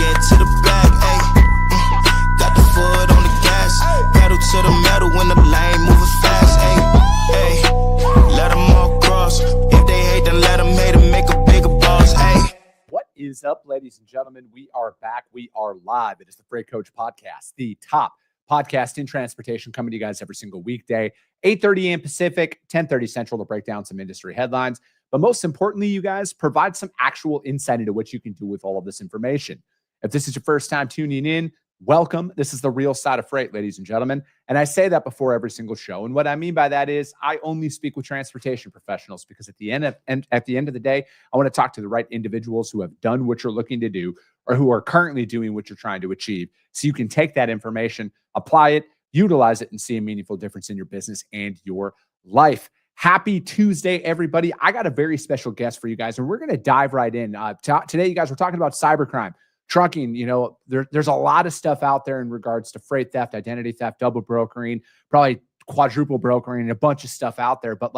get to the bag, ayy. Got the foot on the gas, pedal to the metal when the lane moving fast, ayy. Let them all cross. If they hate, then let them hate and make a bigger boss, ayy. What is up, ladies and gentlemen? We are back. We are live. It is the Freight Coach Podcast, the top podcast in transportation, coming to you guys every single weekday, 8:30 a.m. Pacific, 10:30 Central, to break down some industry headlines. But most importantly, you guys, provide some actual insight into what you can do with all of this information. If this is your first time tuning in, welcome. This is the real side of freight, ladies and gentlemen. And I say that before every single show. And what I mean by that is I only speak with transportation professionals, because at the end of the day, I want to talk to the right individuals who have done what you're looking to do, or who are currently doing what you're trying to achieve, so you can take that information, apply it, utilize it, and see a meaningful difference in your business and your life. Happy Tuesday, everybody. I got a very special guest for you guys, and we're going to dive right in. Today, you guys, we're talking about cybercrime. Trucking, there's a lot of stuff out there in regards to freight theft, identity theft, double brokering, probably quadruple brokering, and a bunch of stuff out there. But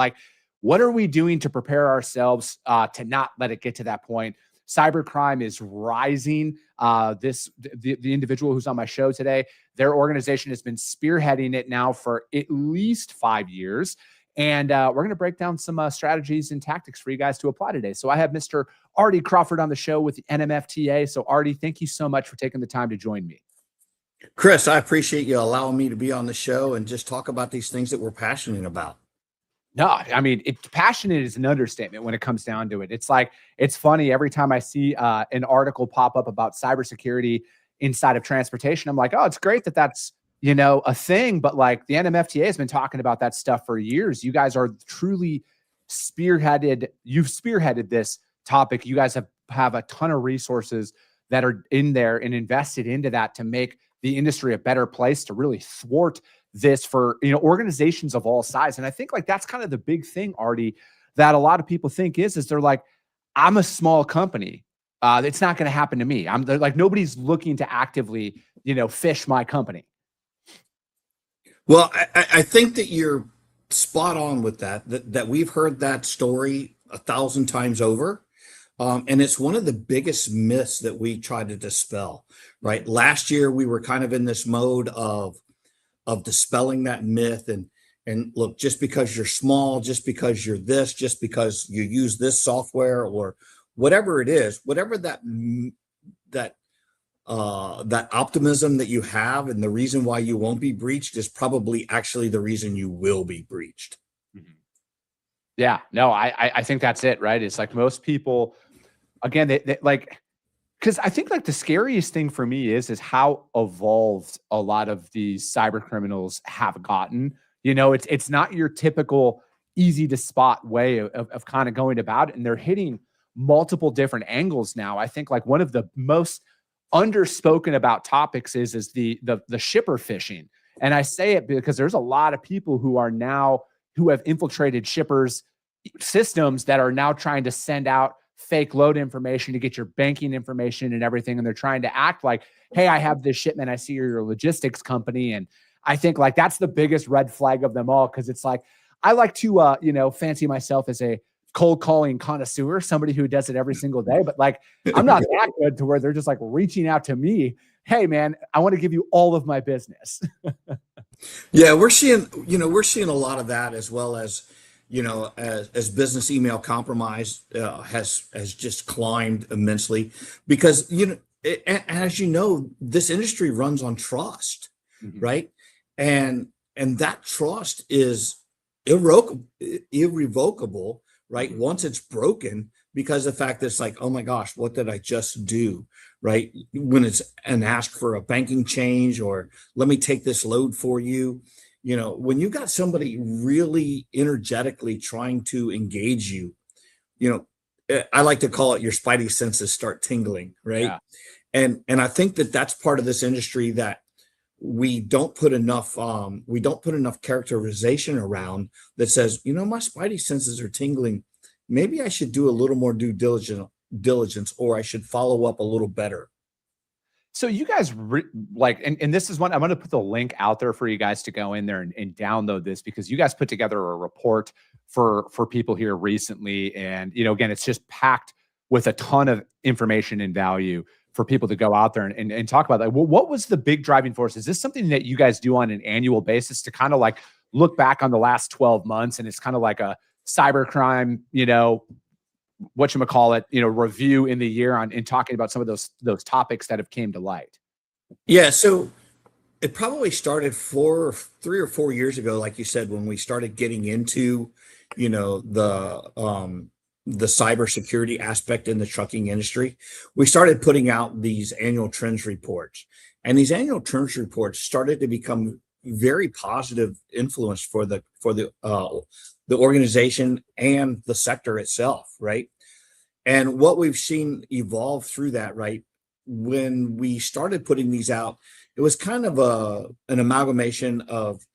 what are we doing to prepare ourselves to not let it get to that point? Cybercrime is rising. The individual who's on my show today, their organization has been spearheading it now for at least 5 years. And we're going to break down some strategies and tactics for you guys to apply today. So I have Mr. Artie Crawford on the show with the NMFTA. So Artie, thank you so much for taking the time to join me. Chris, I appreciate you allowing me to be on the show and just talk about these things that we're passionate about. No, I mean, passionate is an understatement when it comes down to it. It's funny every time I see an article pop up about cybersecurity inside of transportation. I'm like, oh, it's great that's a thing, but the NMFTA has been talking about that stuff for years. You guys are truly you've spearheaded this topic. You guys have a ton of resources that are in there and invested into that to make the industry a better place, to really thwart this for, organizations of all sizes. And I think that's kind of the big thing, Artie, that a lot of people think is they're like, I'm a small company. It's not going to happen to me. They're like, nobody's looking to actively, fish my company. Well, I think that you're spot on with that we've heard that story 1,000 times over. And it's one of the biggest myths that we try to dispel, right? Last year, we were kind of in this mode of dispelling that myth. And look, just because you're small, just because you're this, just because you use this software or whatever it is, whatever that optimism that you have, and the reason why you won't be breached is probably actually the reason you will be breached. Mm-hmm. Yeah, no, I think that's it, right? It's most people, again, they because I think the scariest thing for me is how evolved a lot of these cyber criminals have gotten. It's not your typical easy to spot way of kind of going about it, and they're hitting multiple different angles now. I think one of the most underspoken about topics is the shipper phishing. And I say it because there's a lot of people who have infiltrated shippers systems that are now trying to send out fake load information to get your banking information and everything. And they're trying to act like, hey, I have this shipment. I see you're a logistics company. And I think that's the biggest red flag of them all. Cause it's I like to, fancy myself as a cold calling connoisseur, somebody who does it every single day, but I'm not that good to where they're just reaching out to me. Hey man, I want to give you all of my business. Yeah, we're seeing a lot of that, as well as, as business email compromise has just climbed immensely, because, as this industry runs on trust, mm-hmm. right? And that trust is irrevocable, right? Mm-hmm. Once it's broken, because the fact that it's oh my gosh, what did I just do? Right? When it's an ask for a banking change, or let me take this load for you. When you got somebody really energetically trying to engage you, I like to call it your spidey senses start tingling, right? Yeah. And I think that that's part of this industry that we don't put enough characterization around, that says, my spidey senses are tingling. Maybe I should do a little more due diligence, or I should follow up a little better. So you guys and this is one, I'm going to put the link out there for you guys to go in there and download this, because you guys put together a report for people here recently. And, again, it's just packed with a ton of information and value for people to go out there and talk about that. Well, what was the big driving force? Is this something that you guys do on an annual basis to kind of like look back on the last 12 months, and it's kind of like a cybercrime, whatchamacallit, review in the year on, and talking about some of those topics that have came to light? Yeah. So it probably started 3 or 4 years ago, like you said, when we started getting into, the cybersecurity aspect in the trucking industry. We started putting out these annual trends reports, and these annual trends reports started to become very positive influence for the organization and the sector itself, right? And what we've seen evolve through that, right? When we started putting these out, it was kind of an amalgamation of,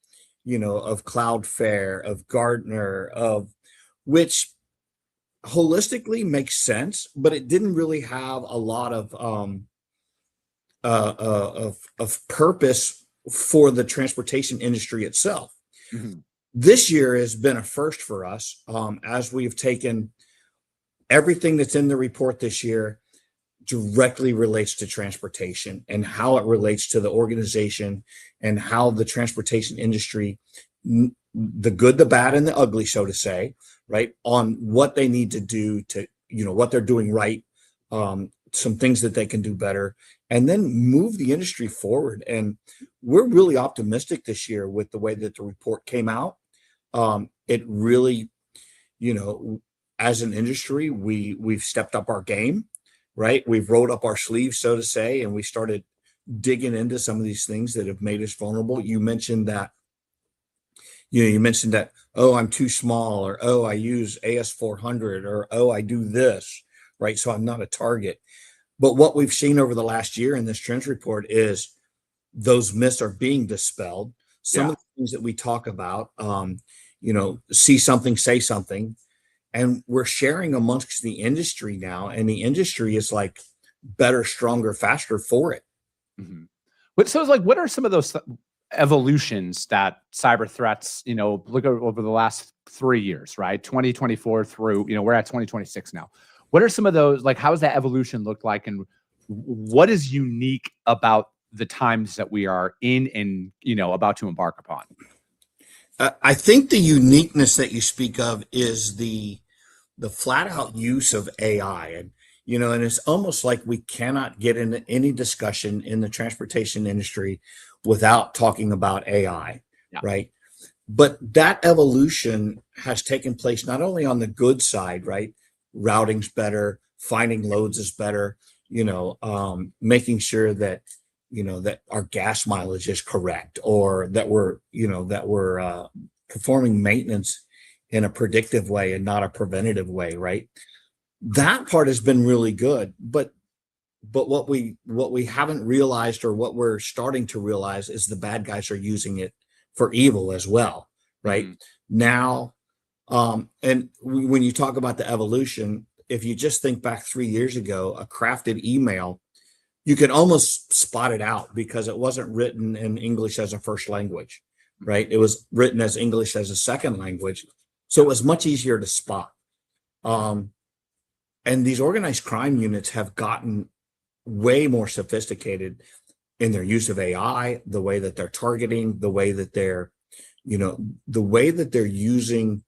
of Cloudflare, of Gartner, of which holistically makes sense, but it didn't really have a lot of purpose for the transportation industry itself. Mm-hmm. This year has been a first for us, as we've taken everything that's in the report this year directly relates to transportation and how it relates to the organization and how the transportation industry, the good, the bad, and the ugly, so to say, right, on what they need to do to, what they're doing right, some things that they can do better, and then move the industry forward. And we're really optimistic this year with the way that the report came out. It really, as an industry, we've stepped up our game, right? We've rolled up our sleeves, so to say, and we started digging into some of these things that have made us vulnerable. You mentioned that, oh, I'm too small, or, oh, I use AS400, or, oh, I do this, right? So I'm not a target. But what we've seen over the last year in this trends report is those myths are being dispelled. Some of the things that we talk about, see something, say something, and we're sharing amongst the industry now, and the industry is like better, stronger, faster for it. Mm-hmm. So it's like, what are some of those evolutions that cyber threats, look over the last 3 years, right? 2024 through, we're at 2026 now. What are some of those, like, how does that evolution look like? And what is unique about the times that we are in and, about to embark upon? I think the uniqueness that you speak of is the flat out use of AI. And, and it's almost like we cannot get into any discussion in the transportation industry without talking about AI, right? But that evolution has taken place not only on the good side, right? Routing's better, finding loads is better, making sure that, that our gas mileage is correct, or that we're performing maintenance in a predictive way and not a preventative way, right? That part has been really good, but what we haven't realized, or what we're starting to realize, is the bad guys are using it for evil as well, right? Mm-hmm. Now, and when you talk about the evolution, if you just think back 3 years ago, a crafted email, you could almost spot it out because it wasn't written in English as a first language, right? It was written as English as a second language. So it was much easier to spot. And these organized crime units have gotten way more sophisticated in their use of AI, the way that they're targeting, the way that they're using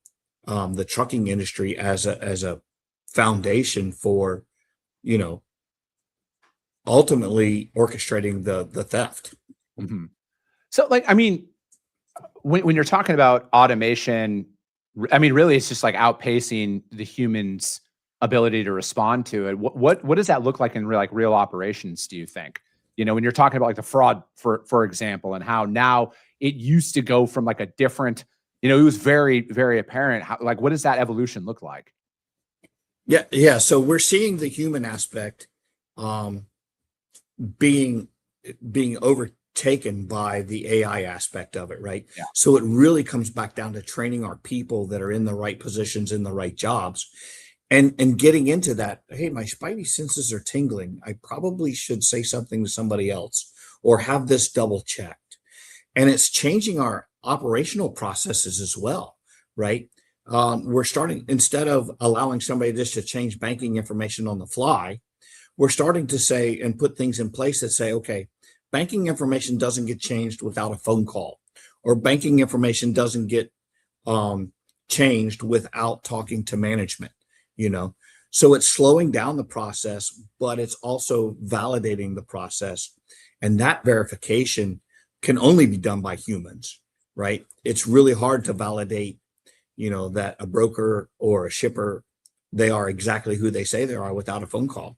the trucking industry as a foundation for, ultimately orchestrating the theft. Mm-hmm. So, like, I mean, when you're talking about automation, I mean, really, it's just like outpacing the human's ability to respond to it. What does that look like in real operations, do you think? When you're talking about like the fraud, for example, and how now it used to go from like a different, it was very, very apparent. How, like, what does that evolution look like? Yeah. So we're seeing the human aspect being overtaken by the AI aspect of it, right? Yeah. So it really comes back down to training our people that are in the right positions, in the right jobs, and getting into that. Hey, my spidey senses are tingling. I probably should say something to somebody else, or have this double checked. And it's changing our operational processes as well, right? We're starting, instead of allowing somebody just to change banking information on the fly, we're starting to say and put things in place that say, okay, banking information doesn't get changed without a phone call, or banking information doesn't get changed without talking to management, you know. So it's slowing down the process, but it's also validating the process. And that verification can only be done by humans, right? It's really hard to validate, you know, that a broker or a shipper, they are exactly who they say they are without a phone call.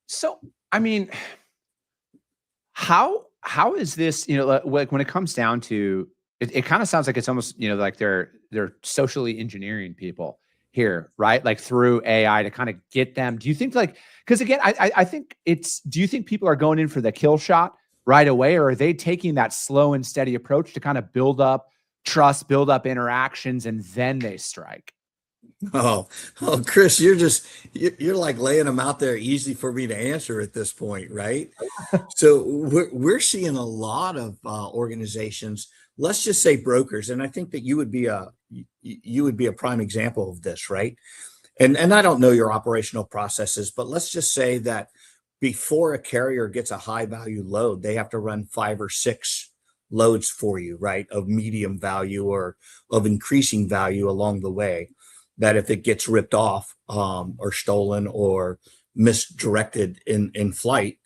So, I mean, how is this, you know, like when it comes down to it, it kind of sounds like it's almost, you know, like they're socially engineering people here, right? Like through AI to kind of get them. Do you think like, because again, I think it's, do you think people are going in for the kill shot right away, or are they taking that slow and steady approach to kind of build up trust, build up interactions, and then they strike? Oh, Chris, you're like laying them out there easy for me to answer at this point, right? So we're seeing a lot of organizations, let's just say brokers, and I think that you would be a prime example of this, right? And I don't know your operational processes, but let's just say that before a carrier gets a high value load, they have to run 5 or 6 loads for you, right? Of medium value or of increasing value along the way. That if it gets ripped off or stolen or misdirected in flight,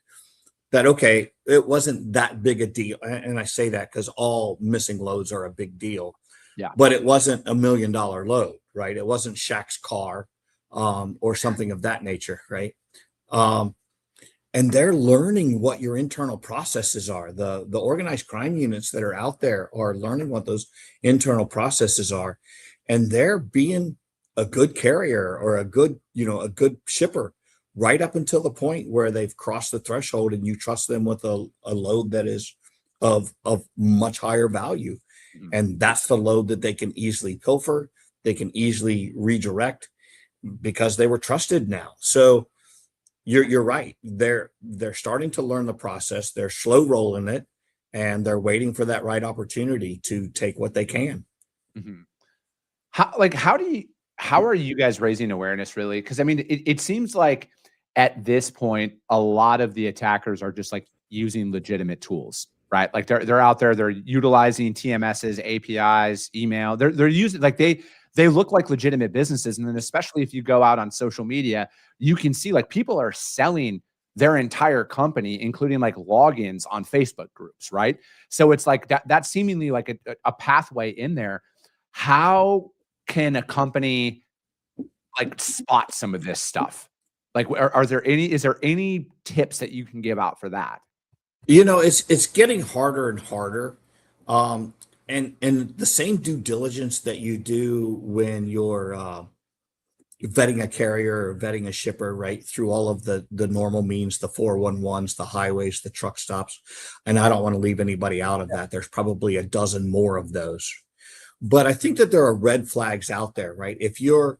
that, okay, it wasn't that big a deal. And I say that because all missing loads are a big deal. Yeah. But it wasn't $1 million load, right? It wasn't Shaq's car or something of that nature, right? And they're learning what your internal processes are. The organized crime units that are out there are learning what those internal processes are. And they're being a good carrier or a good shipper right up until the point where they've crossed the threshold and you trust them with a load that is of much higher value. Mm-hmm. And that's the load that they can easily pilfer. They can easily redirect because they were trusted now. So you're right. They're starting to learn the process. They're slow rolling it, and they're waiting for that right opportunity to take what they can. Mm-hmm. How are you guys raising awareness, really? Because I mean, it seems like at this point, a lot of the attackers are just like using legitimate tools, right? Like they're out there, they're utilizing TMSs, APIs, email. They're using, like they look like legitimate businesses. And then especially if you go out on social media, you can see like people are selling their entire company, including like logins on Facebook groups, right? So it's like that's seemingly like a pathway in there. How can a company like spot some of this stuff? Like, is there any tips that you can give out for that? You know, it's getting harder and harder. And the same due diligence that you do when you're vetting a carrier or vetting a shipper, right, through all of the normal means, the 411s, the highways, the truck stops. And I don't want to leave anybody out of that. There's probably a dozen more of those. But I think that there are red flags out there, right? If you're,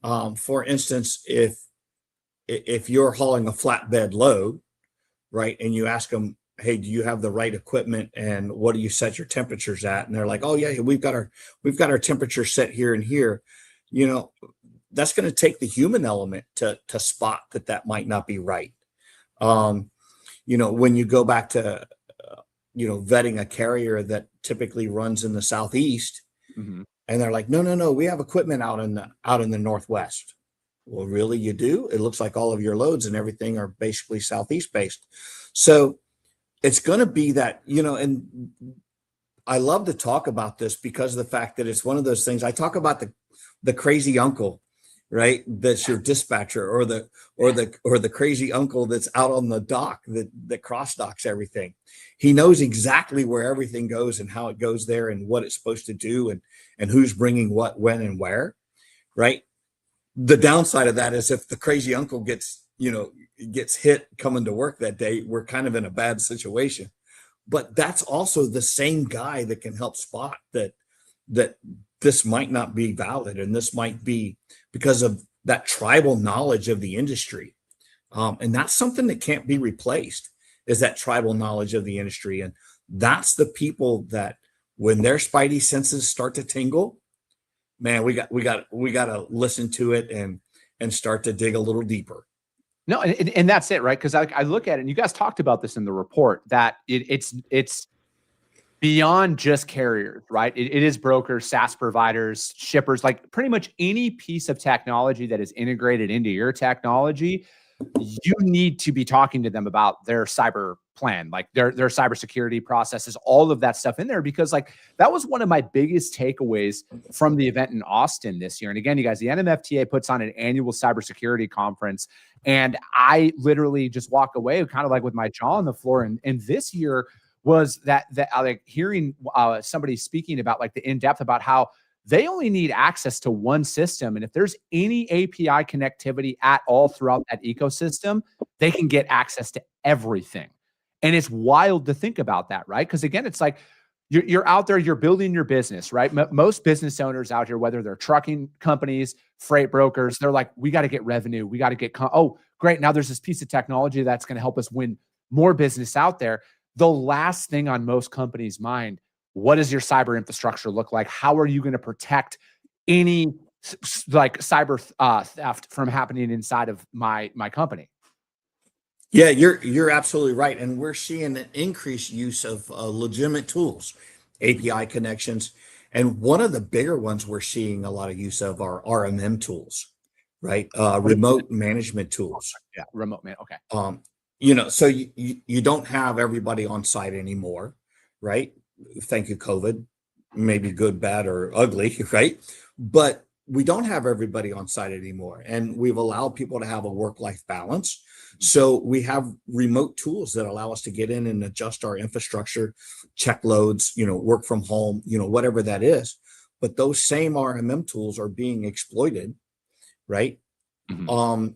for instance, if you're hauling a flatbed load, right, and you ask them, hey, do you have the right equipment and what do you set your temperatures at? And they're like, oh yeah, we've got our temperature set here and here. You know, that's going to take the human element to spot that might not be right. You know, when you go back to vetting a carrier that typically runs in the Southeast, mm-hmm. and they're like, no, we have equipment out in the Northwest. Well, really, you do? It looks like all of your loads and everything are basically Southeast based. So it's going to be that, and I love to talk about this because of the fact that it's one of those things. I talk about the crazy uncle, right? That's your dispatcher, or the crazy uncle that's out on the dock that cross docks everything. He knows exactly where everything goes and how it goes there and what it's supposed to do and who's bringing what, when, and where, right? The downside of that is if the crazy uncle gets hit coming to work that day, we're kind of in a bad situation. But that's also the same guy that can help spot that this might not be valid, and this might be because of that tribal knowledge of the industry. And that's something that can't be replaced, is that tribal knowledge of the industry. And that's the people that when their spidey senses start to tingle, man, we got to listen to it and start to dig a little deeper. No, and that's it, right? Because I look at it, and you guys talked about this in the report, that it's beyond just carriers, right? It is brokers, SaaS providers, shippers, like pretty much any piece of technology that is integrated into your technology. You need to be talking to them about their cyber plan, like their cybersecurity processes, all of that stuff in there, because like that was one of my biggest takeaways from the event in Austin this year. And again, you guys, the NMFTA puts on an annual cybersecurity conference, and I literally just walk away kind of like with my jaw on the floor. And this year was that like hearing somebody speaking about like the in-depth about how they only need access to one system. And if there's any API connectivity at all throughout that ecosystem, they can get access to everything. And it's wild to think about that, right? Because again, it's like you're out there, you're building your business, right? Most business owners out here, whether they're trucking companies, freight brokers, they're like, we got to get revenue. We got to get, oh, great. Now there's this piece of technology that's going to help us win more business out there. The last thing on most companies' mind, what does your cyber infrastructure look like? How are you going to protect any like cyber theft from happening inside of my company? Yeah, you're absolutely right, and we're seeing an increased use of legitimate tools, API connections, and one of the bigger ones we're seeing a lot of use of are RMM tools, right? Remote management tools. Yeah, remote man. Okay. So you don't have everybody on site anymore, right? Thank you, COVID. Maybe good, bad, or ugly, right? But we don't have everybody on site anymore, and we've allowed people to have a work-life balance. So we have remote tools that allow us to get in and adjust our infrastructure, check loads, work from home, whatever that is. But those same RMM tools are being exploited, right? Mm-hmm.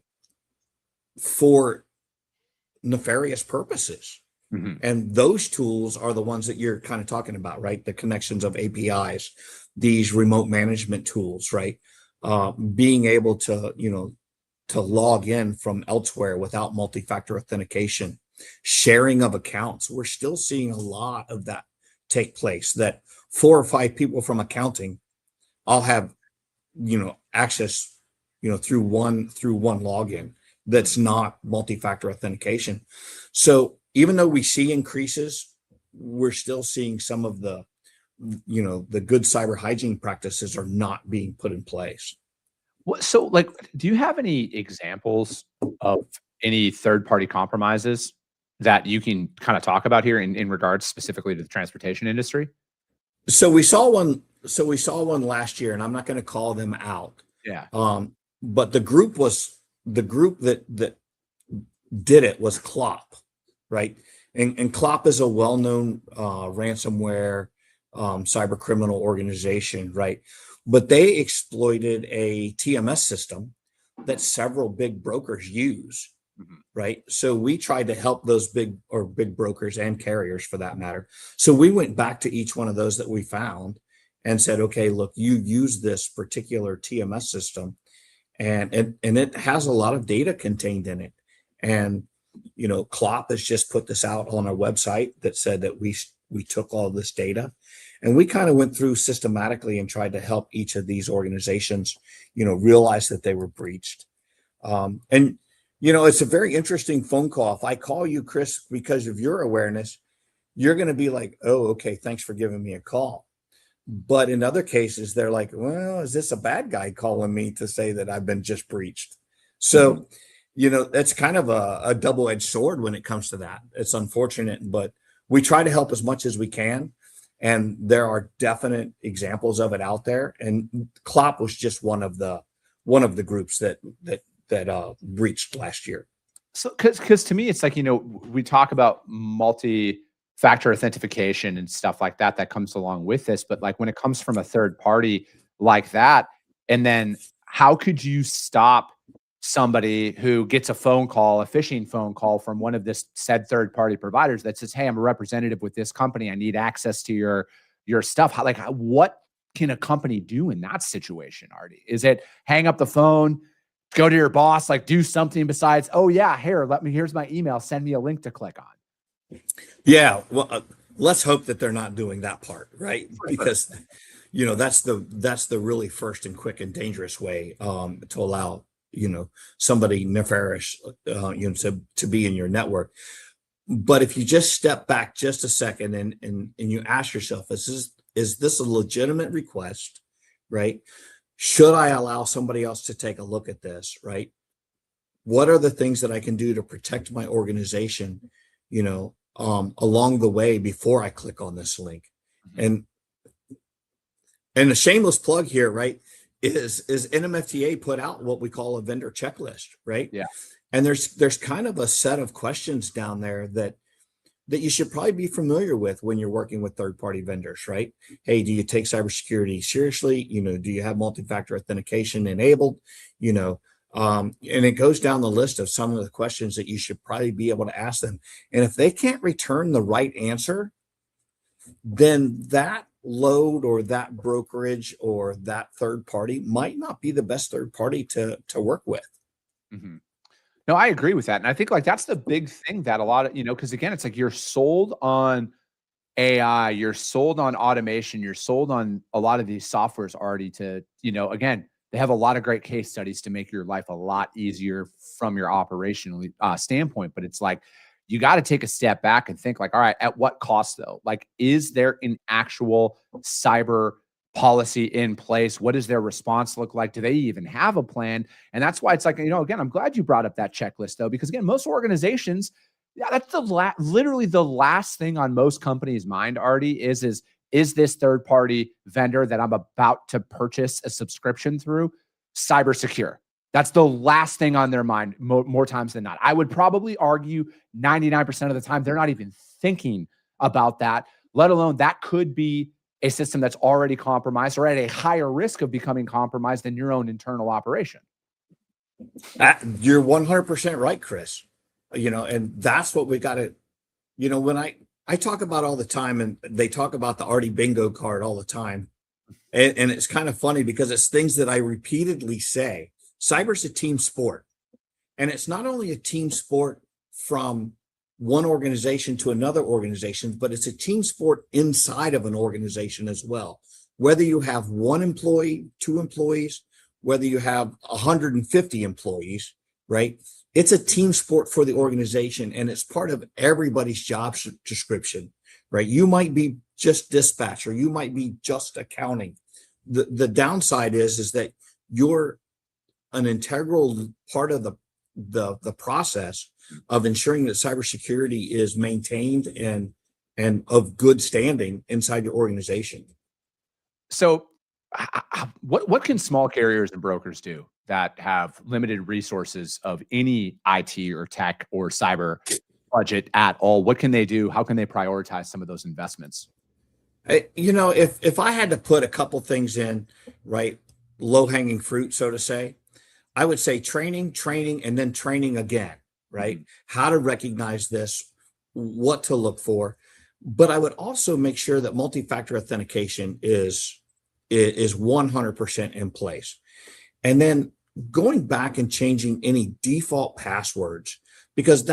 For nefarious purposes. Mm-hmm. And those tools are the ones that you're kind of talking about, right? The connections of APIs, these remote management tools, right? Being able to, to log in from elsewhere without multi-factor authentication, sharing of accounts. We're still seeing a lot of that take place, that 4 or 5 people from accounting all have, access, through one login that's not multi-factor authentication. So even though we see increases, we're still seeing some of the good cyber hygiene practices are not being put in place. So like, do you have any examples of any third-party compromises that you can kind of talk about here in regards specifically to the transportation industry? So we saw one last year, and I'm not going to call them out. Yeah. But the group that did it was Clop, right? And Clop is a well-known ransomware cyber criminal organization, right? But they exploited a TMS system that several big brokers use, right? So we tried to help those big brokers and carriers for that matter. So we went back to each one of those that we found and said, okay, look, you use this particular TMS system, and it has a lot of data contained in it. And Clop has just put this out on our website that said that we took all this data, and we kind of went through systematically and tried to help each of these organizations, realize that they were breached. And it's a very interesting phone call. If I call you, Chris, because of your awareness, you're going to be like, oh, okay, thanks for giving me a call. But in other cases, they're like, well, is this a bad guy calling me to say that I've been just breached? So, that's kind of a double-edged sword when it comes to that. It's unfortunate, but we try to help as much as we can. And there are definite examples of it out there. And Clop was just one of the groups that breached last year. So, because to me, it's like, we talk about multi-factor authentication and stuff like that comes along with this. But like when it comes from a third party like that, and then how could you stop somebody who gets a phishing phone call from one of this said third party providers that says, hey, I'm a representative with this company. I need access to your stuff. What can a company do in that situation, Artie? Is it hang up the phone, go to your boss, like do something besides, oh yeah, here's my email, send me a link to click on? Yeah. Well, let's hope that they're not doing that part, right? Because, that's the really first and quick and dangerous way to allow, somebody nefarious, to be in your network. But if you just step back just a second and you ask yourself, is this a legitimate request, right? Should I allow somebody else to take a look at this, right? What are the things that I can do to protect my organization, along the way before I click on this link? And a shameless plug here, right, is NMFTA put out what we call a vendor checklist, right? Yeah. And there's kind of a set of questions down there that you should probably be familiar with when you're working with third-party vendors, right? Hey, do you take cybersecurity seriously? Do you have multi-factor authentication enabled? And it goes down the list of some of the questions that you should probably be able to ask them. And if they can't return the right answer, then that load or that brokerage or that third party might not be the best third party to work with. Mm-hmm. No, I agree with that. And I think that's the big thing that a lot of, because again, it's like you're sold on AI, you're sold on automation, you're sold on a lot of these softwares already to, again, they have a lot of great case studies to make your life a lot easier from your operational standpoint. But it's like, you got to take a step back and think all right, at what cost though? Is there an actual cyber policy in place? What does their response look like? Do they even have a plan? And that's why it's again, I'm glad you brought up that checklist though, because again, most organizations, that's literally the last thing on most companies' mind, Artie, is this third-party vendor that I'm about to purchase a subscription through cyber secure? That's the last thing on their mind more times than not. I would probably argue 99% of the time, they're not even thinking about that, let alone that could be a system that's already compromised or at a higher risk of becoming compromised than your own internal operation. You're 100% right, Chris. And that's what we got to, when I talk about all the time, and they talk about the Artie bingo card all the time. And it's kind of funny because it's things that I repeatedly say. Cyber's a team sport. And it's not only a team sport from one organization to another organization, but it's a team sport inside of an organization as well. Whether you have one employee, two employees, whether you have 150 employees, right? It's a team sport for the organization, and it's part of everybody's job description, right? You might be just dispatch, or you might be just accounting. The downside is that you're an integral part of the process of ensuring that cybersecurity is maintained and of good standing inside your organization. So what can small carriers and brokers do that have limited resources of any IT or tech or cyber budget at all? What can they do? How can they prioritize some of those investments? If I had to put a couple things in, right, low-hanging fruit, so to say, I would say training, and then training again, right? Mm-hmm. How to recognize this, what to look for. But I would also make sure that multi-factor authentication is 100% in place. And then going back and changing any default passwords, because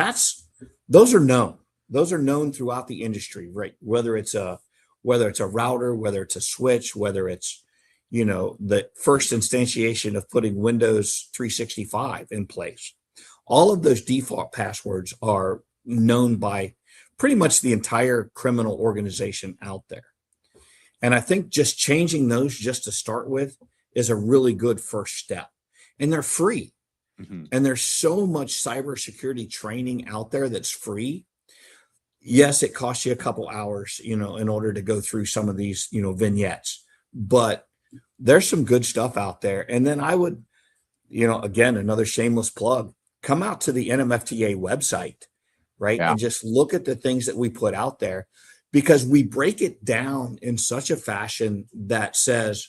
those are known throughout the industry, right? Whether it's a router, whether it's a switch, whether it's, the first instantiation of putting Windows 365 in place. All of those default passwords are known by pretty much the entire criminal organization out there. And I think just changing those just to start with is a really good first step. And they're free. Mm-hmm. And there's so much cybersecurity training out there that's free. Yes, it costs you a couple hours, in order to go through some of these, vignettes, but there's some good stuff out there. And then I would, again, another shameless plug, come out to the NMFTA website, right? Yeah. And just look at the things that we put out there, because we break it down in such a fashion that says,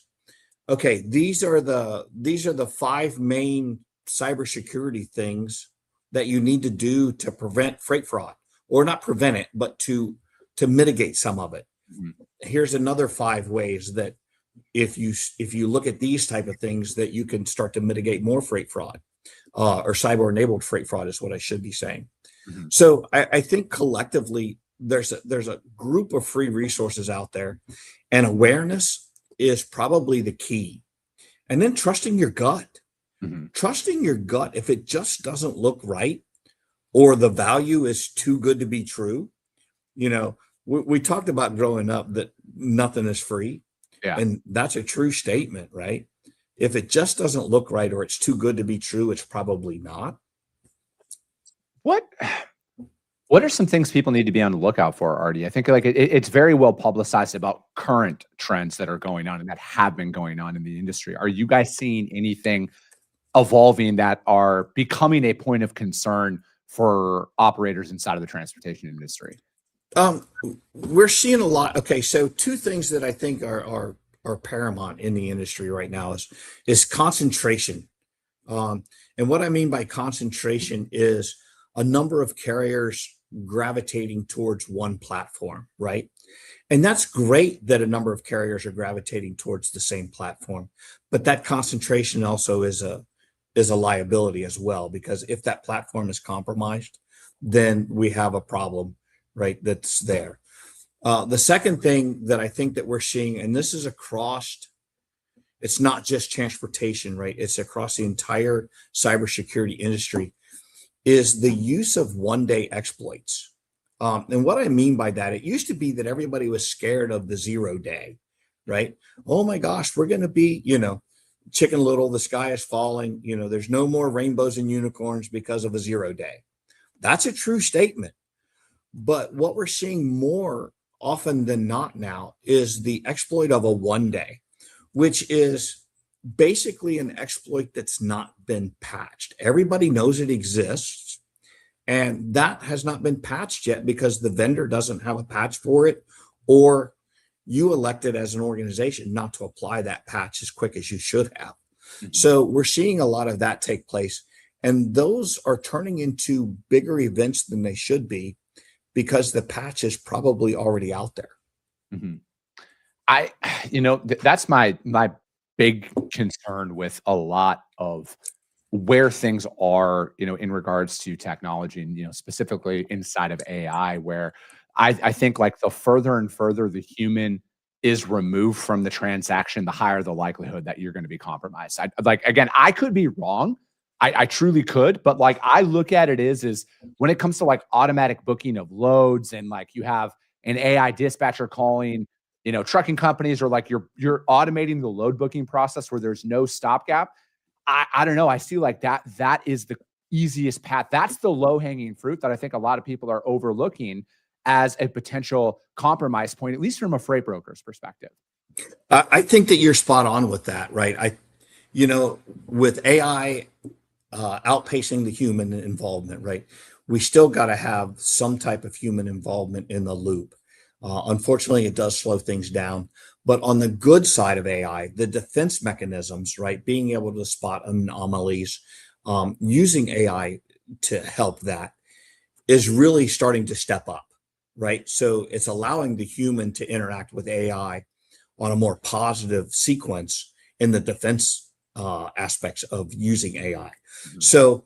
okay, these are the 5 main cybersecurity things that you need to do to prevent freight fraud, or not prevent it, but to mitigate some of it. Mm-hmm. Here's another 5 ways that if you look at these type of things, that you can start to mitigate more freight fraud, or cyber enabled freight fraud is what I should be saying. Mm-hmm. So I think collectively there's a group of free resources out there, and awareness is probably the key. And then trusting your gut, Trusting your gut, if it just doesn't look right or the value is too good to be true, we talked about growing up that nothing is free. Yeah. And that's a true statement, right? If it just doesn't look right or it's too good to be true, it's probably not. What are some things people need to be on the lookout for, Artie? I think like it's very well publicized about current trends that are going on and that have been going on in the industry. Are you guys seeing anything evolving that are becoming a point of concern for operators inside of the transportation industry? We're seeing a lot. Okay, so two things that I think are paramount in the industry right now is concentration. And what I mean by concentration is a number of carriers gravitating towards one platform, right? And that's great that a number of carriers are gravitating towards the same platform, but that concentration also is a liability as well, because if that platform is compromised, then we have a problem, right? That's there. The second thing that I think that we're seeing, and this is it's not just transportation, right? It's across the entire cybersecurity industry, is the use of one-day exploits. And what I mean by that, it used to be that everybody was scared of the 0 day, right? Oh my gosh, we're going to be, Chicken Little, the sky is falling. There's no more rainbows and unicorns because of a 0 day. That's a true statement. But what we're seeing more often than not now is the exploit of a 1 day, which is basically an exploit that's not been patched. Everybody knows it exists, and that has not been patched yet because the vendor doesn't have a patch for it, or you elected as an organization not to apply that patch as quick as you should have. So we're seeing a lot of that take place, and those are turning into bigger events than they should be because the patch is probably already out there. That's my big concern with a lot of where things are, in regards to technology and, specifically inside of AI, where I think like the further and further the human is removed from the transaction, the higher the likelihood that you're going to be compromised. I could be wrong. I truly could, but like I look at it is when it comes to like automatic booking of loads and like you have an AI dispatcher calling, trucking companies, or like you're automating the load booking process where there's no stopgap. I don't know. I see like that is the easiest path. That's the low hanging fruit that I think a lot of people are overlooking as a potential compromise point, at least from a freight broker's perspective. I think that you're spot on with that, right? With AI outpacing the human involvement, right? We still got to have some type of human involvement in the loop. Unfortunately, it does slow things down. But on the good side of AI, the defense mechanisms, right? Being able to spot anomalies, using AI to help that is really starting to step up, right? So it's allowing the human to interact with AI on a more positive sequence in the defense aspects of using AI. So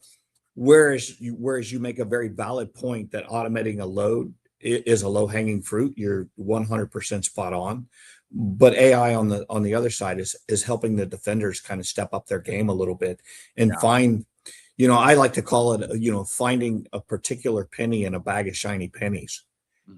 whereas you make a very valid point that automating a load is a low-hanging fruit, you're 100% spot on. But AI on the other side is helping the defenders kind of step up their game a little bit and find, I like to call it, finding a particular penny in a bag of shiny pennies,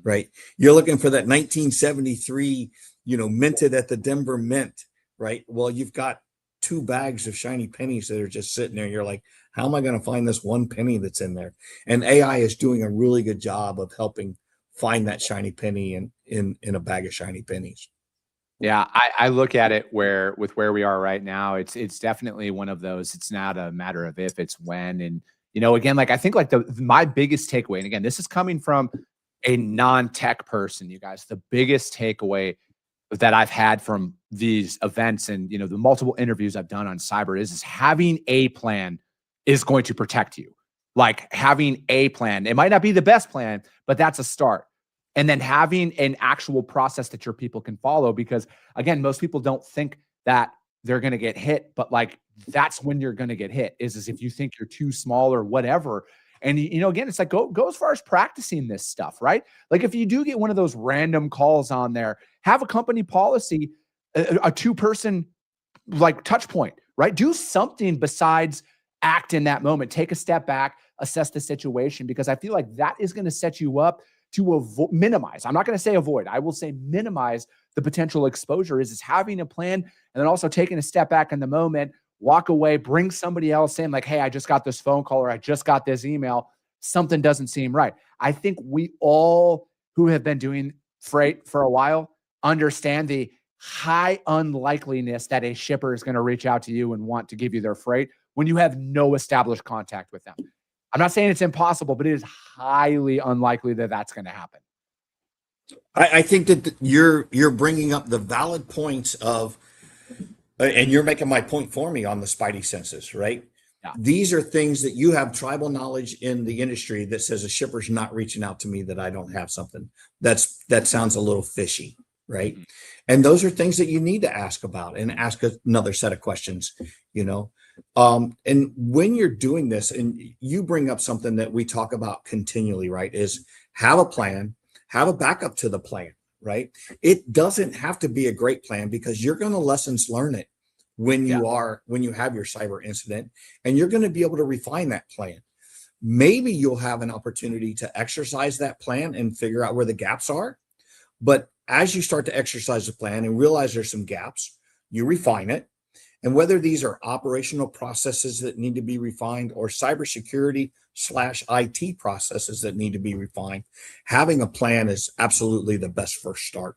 right? You're looking for that 1973, minted at the Denver Mint, right? Well, you've got 2 bags of shiny pennies that are just sitting there. You're like, how am I going to find this one penny that's in there? And AI is doing a really good job of helping find that shiny penny in a bag of shiny pennies. Yeah, I look at it where we are right now, it's definitely one of those. It's not a matter of if, it's when. And again, like I think like my biggest takeaway, and again, this is coming from a non-tech person, you guys, the biggest takeaway that I've had from these events and the multiple interviews I've done on cyber is having a plan is going to protect you. Like having a plan, it might not be the best plan, but that's a start. And then having an actual process that your people can follow, because again, most people don't think that they're going to get hit, but like that's when you're going to get hit is if you think you're too small or whatever. And again, it's like go as far as practicing this stuff, right? Like if you do get one of those random calls on there, have a company policy, a 2-person like touch point, right? Do something besides act in that moment. Take a step back, assess the situation, because I feel like that is going to set you up to minimize. I'm not going to say avoid. I will say minimize the potential exposure is having a plan and then also taking a step back in the moment, walk away, bring somebody else in like, hey, I just got this phone call or I just got this email. Something doesn't seem right. I think we all who have been doing freight for a while understand the high unlikeliness that a shipper is going to reach out to you and want to give you their freight when you have no established contact with them. I'm not saying it's impossible, but it is highly unlikely that that's going to happen. I think that you're bringing up the valid points of, and you're making my point for me on the spidey senses, right? Yeah. These are things that you have tribal knowledge in the industry that says a shipper's not reaching out to me that I don't have something that sounds a little fishy, right? Mm-hmm. And those are things that you need to ask about and ask another set of questions, you know. And when you're doing this, and you bring up something that we talk about continually, right, is have a plan, have a backup to the plan, right? It doesn't have to be a great plan because you're going to lessons learn it when you have your cyber incident, and you're going to be able to refine that plan. Maybe you'll have an opportunity to exercise that plan and figure out where the gaps are. But as you start to exercise the plan and realize there's some gaps, you refine it. And whether these are operational processes that need to be refined or cybersecurity/IT processes that need to be refined, having a plan is absolutely the best first start.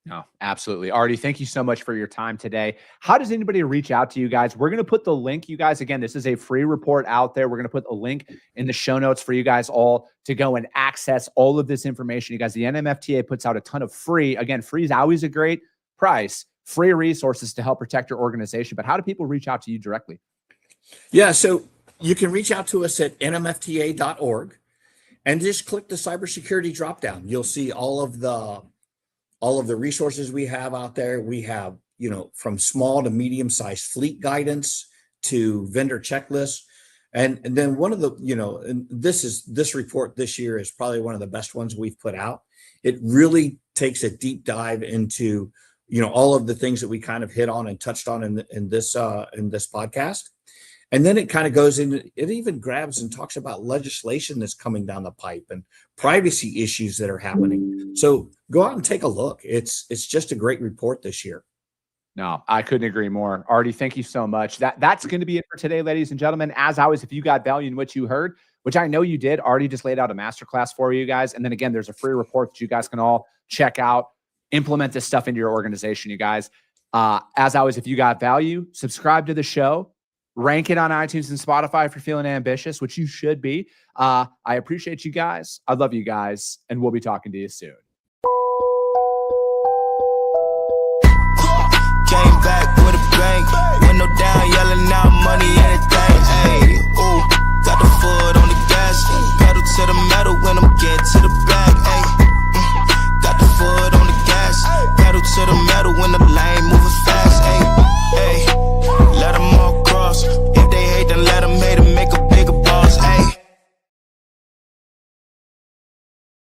No, absolutely. Artie, thank you so much for your time today. How does anybody reach out to you guys? We're going to put the link, you guys. Again, this is a free report out there. We're going to put a link in the show notes for you guys all to go and access all of this information. You guys, the NMFTA puts out a ton of free. Again, free is always a great price. Free resources to help protect your organization. But how do people reach out to you directly? Yeah, so you can reach out to us at nmfta.org and just click the cybersecurity dropdown. You'll see all of the resources we have out there. We have, you know, from small to medium-sized fleet guidance to vendor checklists. And then one of the, you know, and this report this year is probably one of the best ones we've put out. It really takes a deep dive into, you know, all of the things that we kind of hit on and touched on in this podcast. And then it kind of goes into, it even grabs and talks about legislation that's coming down the pipe and privacy issues that are happening. So go out and take a look. It's just a great report this year. No, I couldn't agree more. Artie, thank you so much. That's going to be it for today, ladies and gentlemen. As always, if you got value in what you heard, which I know you did, Artie just laid out a masterclass for you guys. And then again, there's a free report that you guys can all check out. Implement this stuff into your organization, you guys. As always, if you got value, subscribe to the show, rank it on iTunes and Spotify if you're feeling ambitious, which you should be. I appreciate you guys. I love you guys, and we'll be talking to you soon. Came back with a bang, window down, yelling out money, anything. Hey, ooh, got the foot on the gas, pedal to the metal when I'm getting to the bag. Hey, got the foot on the gas, pedal to the metal when the